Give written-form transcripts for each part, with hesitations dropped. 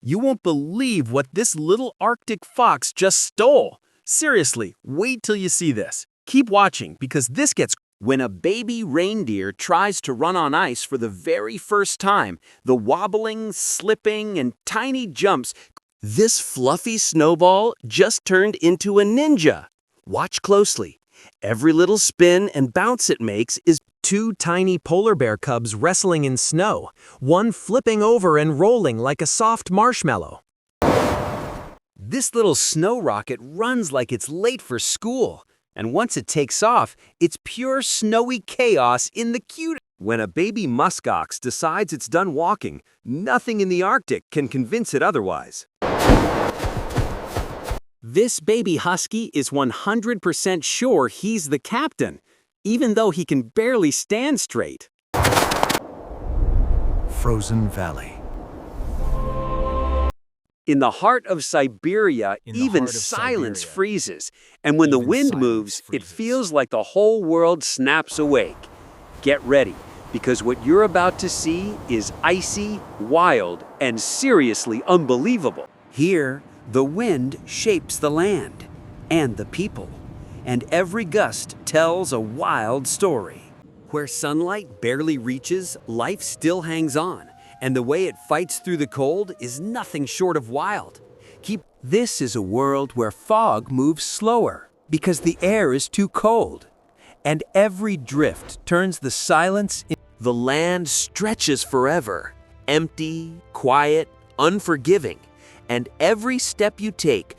You won't believe what this little Arctic fox just stole. Seriously, wait till you see this. Keep watching because this gets... When a baby reindeer tries to run on ice for the very first time, the wobbling, slipping, and tiny jumps, this fluffy snowball just turned into a ninja. Watch closely. Every little spin and bounce it makes is two tiny polar bear cubs wrestling in snow, one flipping over and rolling like a soft marshmallow. This little snow rocket runs like it's late for school. And once it takes off, it's pure snowy chaos in the cutest. When a baby muskox decides it's done walking, nothing in the Arctic can convince it otherwise. This baby husky is 100% sure he's the captain, even though he can barely stand straight. Frozen Valley. In the heart of Siberia, even silence freezes. And when the wind moves, it feels like the whole world snaps awake. Get ready, because what you're about to see is icy, wild, and seriously unbelievable. Here, the wind shapes the land and the people, and every gust tells a wild story. Where sunlight barely reaches, life still hangs on. And the way it fights through the cold is nothing short of wild. This is a world where fog moves slower because the air is too cold. And every drift turns the silence in. The land stretches forever, empty, quiet, unforgiving. And every step you take,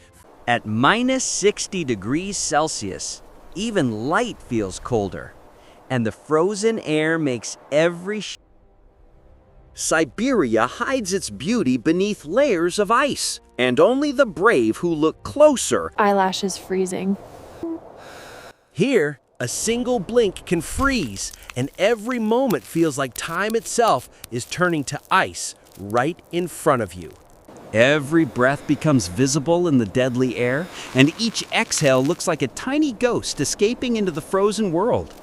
at minus 60 degrees Celsius, even light feels colder. And the frozen air makes every Siberia hides its beauty beneath layers of ice, and only the brave who look closer. Eyelashes freezing. Here, a single blink can freeze, and every moment feels like time itself is turning to ice right in front of you. Every breath becomes visible in the deadly air, and each exhale looks like a tiny ghost escaping into the frozen world.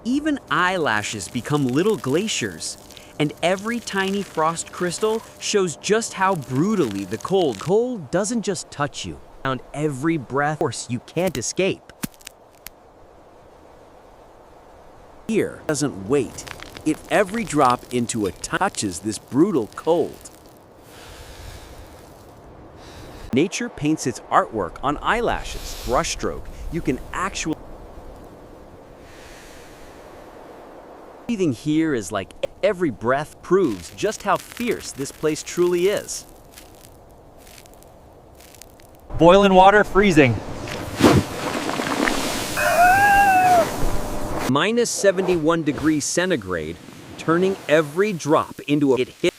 Even eyelashes become little glaciers. And every tiny frost crystal shows just how brutally the cold doesn't just touch you. Around every breath, force you can't escape. Here doesn't wait. If every drop into it touches this brutal cold. Nature paints its artwork on eyelashes, brushstroke. You can actually... Breathing here is like every breath proves just how fierce this place truly is. Boiling water, freezing. Minus 71 degrees centigrade, turning every drop into a hit.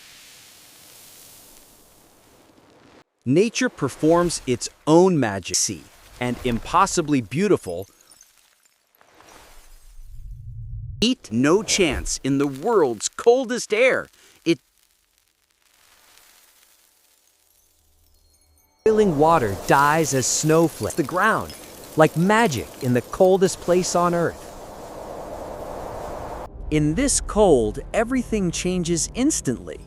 Nature performs its own magic, and impossibly beautiful. No chance in the world's coldest air. Boiling water dies as snowflakes the ground, like magic in the coldest place on Earth. In this cold, everything changes instantly,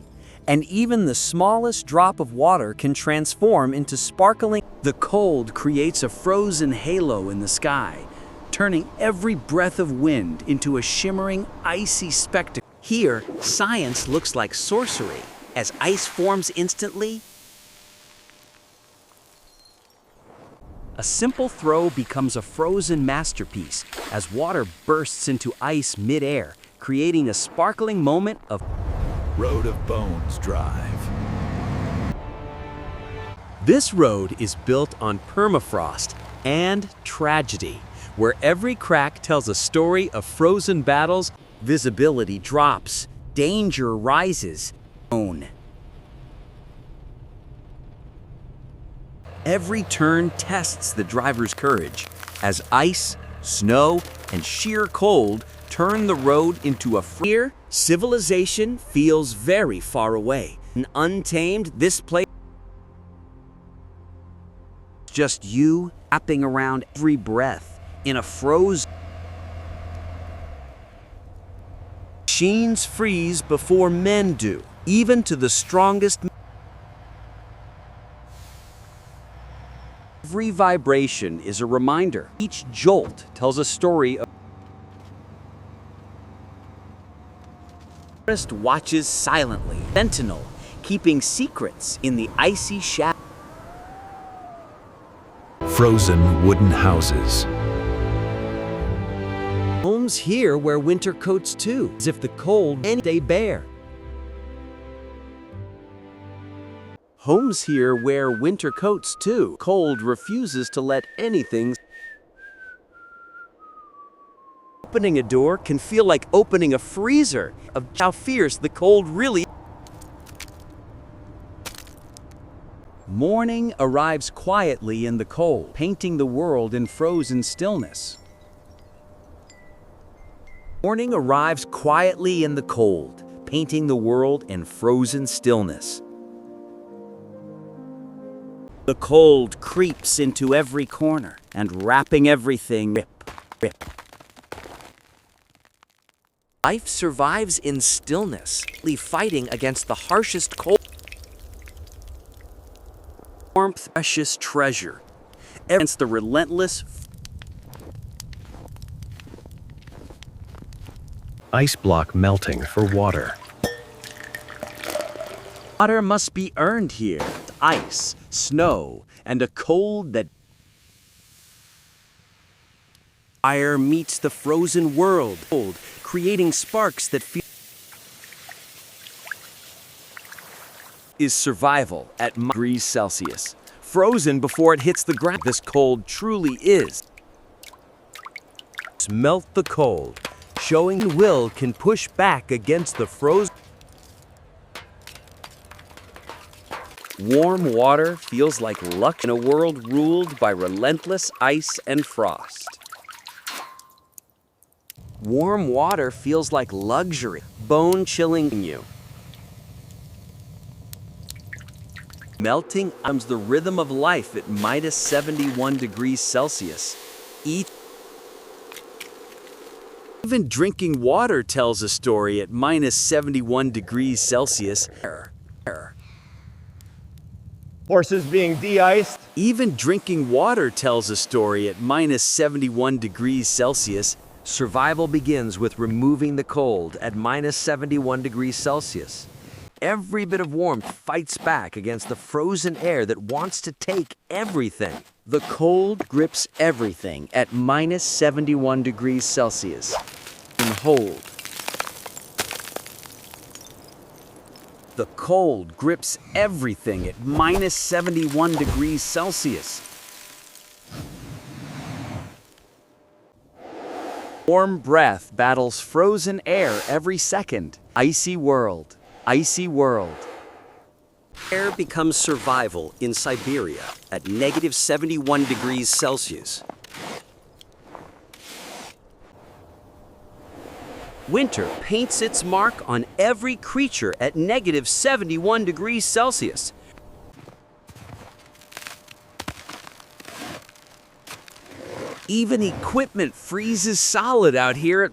and even the smallest drop of water can transform into sparkling. The cold creates a frozen halo in the sky, turning every breath of wind into a shimmering, icy spectacle. Here, science looks like sorcery, as ice forms instantly. A simple throw becomes a frozen masterpiece, as water bursts into ice mid-air, creating a sparkling moment of Road of Bones Drive. This road is built on permafrost and tragedy, where every crack tells a story of frozen battles. Visibility drops, danger rises. Every turn tests the driver's courage, as ice, snow, and sheer cold turn the road into a Here, civilization feels very far away. Untamed, this place just you lapping around every breath in a frozen. Machines freeze before men do, even to the strongest. Every vibration is a reminder. Each jolt tells a story of Forest watches silently, sentinel, keeping secrets in the icy shadow. Frozen wooden houses. Homes here where winter coats too, as if the cold and they bear. Homes here wear winter coats too. Cold refuses to let anything. Opening a door can feel like opening a freezer of how fierce the cold really is. Morning arrives quietly in the cold, painting the world in frozen stillness. Morning arrives quietly in the cold, painting the world in frozen stillness. The cold creeps into every corner and wrapping everything rip. Life survives in stillness, fighting against the harshest cold. Warmth, precious treasure, against the relentless. Ice block melting for water. Water must be earned here. Ice, snow, and a cold that fire meets the frozen world, creating sparks that feel is survival at degrees Celsius. Frozen before it hits the ground. This cold truly is. Melt the cold, showing will can push back against the frozen. Warm water feels like luck in a world ruled by relentless ice and frost. Warm water feels like luxury, bone-chilling you. Melting comes the rhythm of life at minus 71 degrees Celsius. Even drinking water tells a story at minus 71 degrees Celsius. Horses being de-iced. Even drinking water tells a story at minus 71 degrees Celsius. Survival begins with removing the cold at minus 71 degrees Celsius. Every bit of warmth fights back against the frozen air that wants to take everything. The cold grips everything at minus 71 degrees Celsius. And hold. The cold grips everything at minus 71 degrees Celsius. Warm breath battles frozen air every second. Icy world. Icy world. Air becomes survival in Siberia at negative 71 degrees Celsius. Winter paints its mark on every creature at negative 71 degrees Celsius. Even equipment freezes solid out here at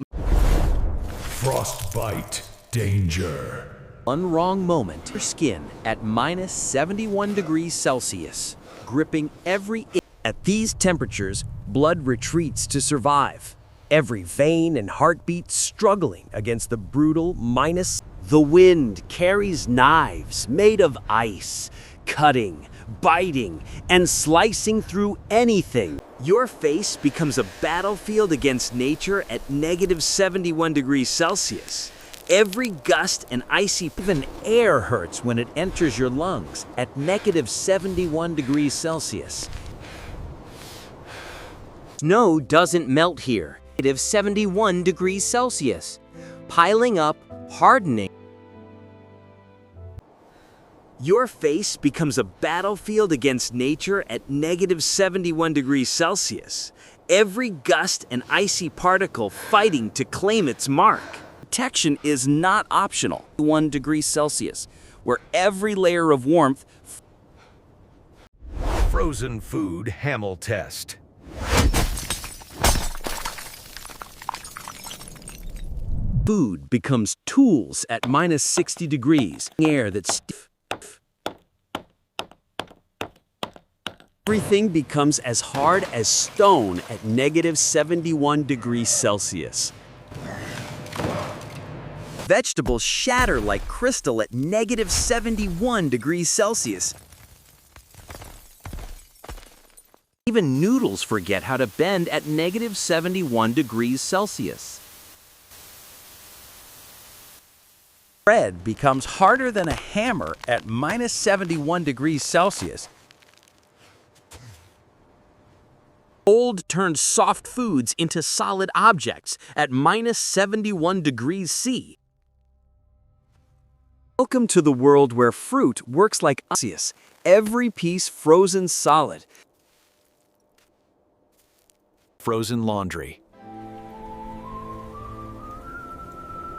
Frostbite danger. one wrong moment. Your skin at minus 71 degrees Celsius, gripping every inch. At these temperatures, blood retreats to survive. Every vein and heartbeat struggling against the brutal minus. The wind carries knives made of ice, cutting, biting, and slicing through anything. Your face becomes a battlefield against nature at negative 71 degrees Celsius. Every gust and icy, even air hurts when it enters your lungs at negative 71 degrees Celsius. Snow doesn't melt here. Negative 71 degrees Celsius, piling up, hardening. Your face becomes a battlefield against nature at negative 71 degrees Celsius. Every gust and icy particle fighting to claim its mark. Protection is not optional. 1 degrees Celsius, where every layer of warmth. Frozen food Hamel test. Food becomes tools at minus 60 degrees. Air that's stiff. Everything becomes as hard as stone at -71 degrees Celsius. Vegetables shatter like crystal at -71 degrees Celsius. Even noodles forget how to bend at -71 degrees Celsius. Bread becomes harder than a hammer at -71 degrees Celsius. Cold turns soft foods into solid objects at -71 degrees C. Welcome to the world where fruit works like Celsius, every piece frozen solid. Frozen laundry.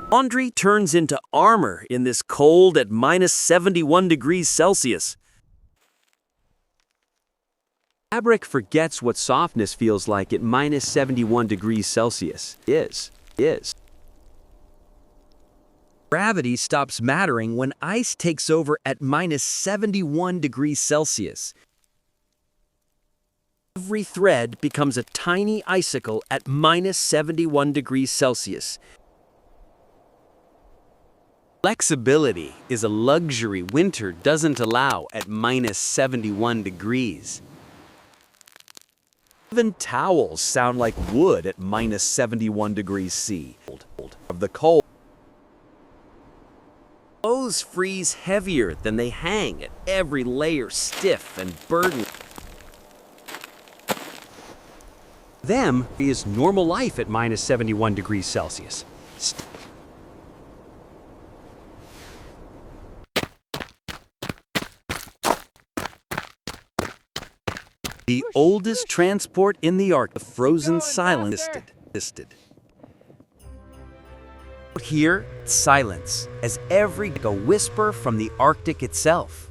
Laundry turns into armor in this cold at -71 degrees Celsius. Fabric forgets what softness feels like at -71 degrees Celsius. Is. Gravity stops mattering when ice takes over at -71 degrees Celsius. Every thread becomes a tiny icicle at -71 degrees Celsius. Flexibility is a luxury winter doesn't allow at -71 degrees. Even towels sound like wood at -71 degrees C. Of the cold. Clothes freeze heavier than they hang at every layer stiff and burdened. Them is normal life at -71 degrees Celsius. The oldest transport in the Arctic, frozen silence. Here, silence, as every a whisper from the Arctic itself.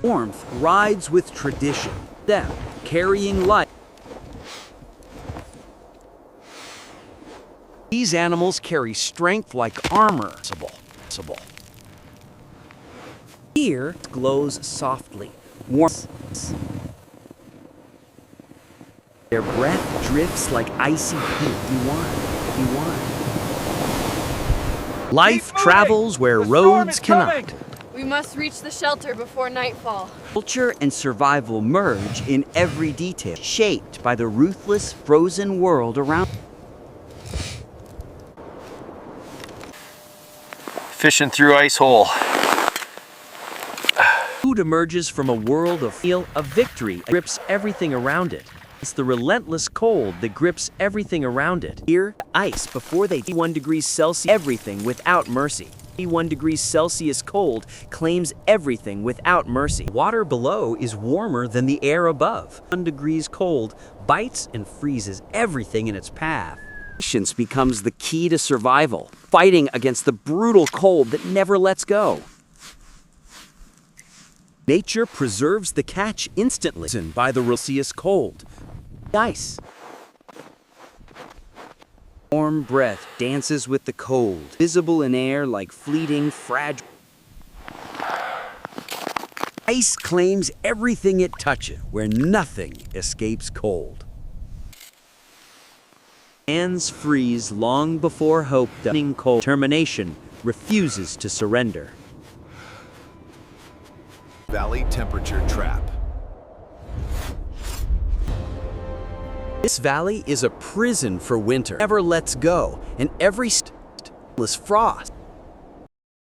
Warmth rides with tradition, them carrying life. These animals carry strength like armor. Here glows softly. Warmth. Their breath drifts like icy heat. You won. Life travels where roads cannot. We must reach the shelter before nightfall. Culture and survival merge in every detail, shaped by the ruthless frozen world around. Fishing through ice hole. Food emerges from a world of feel of victory, grips everything around it. It's the relentless cold that grips everything around it. Here, ice before they 1 degrees Celsius, everything without mercy. 1 degrees Celsius cold claims everything without mercy. Water below is warmer than the air above. 1 degrees cold bites and freezes everything in its path. Patience becomes the key to survival, fighting against the brutal cold that never lets go. Nature preserves the catch instantly by the Celsius cold. Ice. Warm breath dances with the cold, visible in air like fleeting, fragile. Ice claims everything it touches, where nothing escapes cold. Hands freeze long before hope. Cold determination refuses to surrender. Valley temperature trap. This valley is a prison for winter. Never lets go, and every stilless frost.